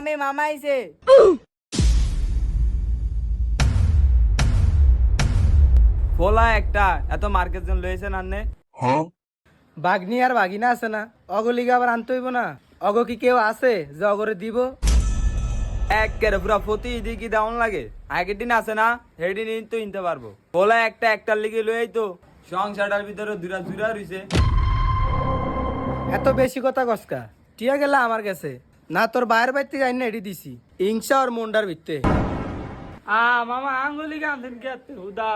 আমি মামা আইছে। ফোলা একটা এত মার্কেট জন লইছেন আননে। বাগনি আর বাগিনা আছে না, অগলিগা আবার আনতে হইব না। অগ কি কেউ আছে যে অগরে দিব? এক কেরে পুরা প্রতি ঈদে কি দাউন লাগে, আগের দিন আছে না সেদিন তো কিনতে পারবো। ফোলা একটা একটার লিগে লই তো সংসারটার ভিতরে দুরা দুরা রইছে। এত বেশি কথা কসকা, টিয়া গেলা আমার কাছে না, তোর বাইরের বাড়িতে যাই না এটি দিছি ইংসা আর মুন্ডার ভিত্তে। মামা আঙ্গুলি আনতেন কে হুদা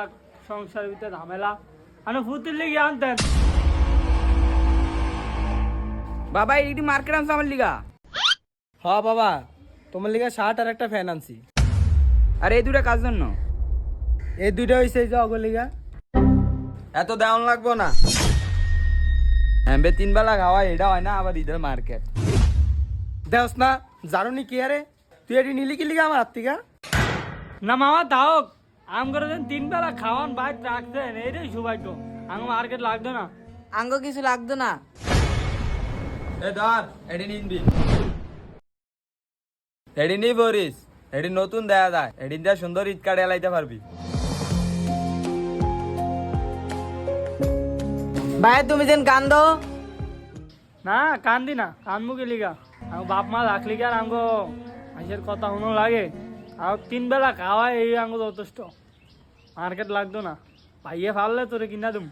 সংসার ভিতরে ঝামেলা আনো ফুতির লেগে আনতেন। বাবা এইটি মার্কেট আনছে আমার লিগা। হ বাবা, তোমার লিগা শার্ট আর একটা ফ্যান আনছি। আর এই দুটা কাজ জন্য। এই দুইটা হইছে যে অগলিগা। এত দাউন লাগবো না, এমবে 3 বেলা খাওয়া এটা হয় না আবার ঈদের মার্কেট। দেওস না জানুনি কি আরে, তুই এটি নিলি কি লিগা আমার হাত থেকে? না মামা তাও আম করে 3 বেলা খাওয়ান বাইক রাখতেন, এইটাই সৌভাগ্য। আম মার্কেট লাগতো না। আঙ্গ কিছু লাগতো না। এ ধর এটি নিনবি, এটি নি বরিস, এটি নতুন দেয়া যায়, এটি দিয়ে সুন্দর ঈদ কাটে লাইতে পারবি। ভাই তুমি যেন কান্দো। না কান্দি না, কানবো কি লিগা? আমার বাপ মা রাখলি কি আর আঙ্গো আইসের কথা শুনো লাগে? আর 3 বেলা খাওয়াই এই আঙ্গো যথেষ্ট। মার্কেট লাগতো না, পাইয়ে ফাললে তোরে কিনা দুম।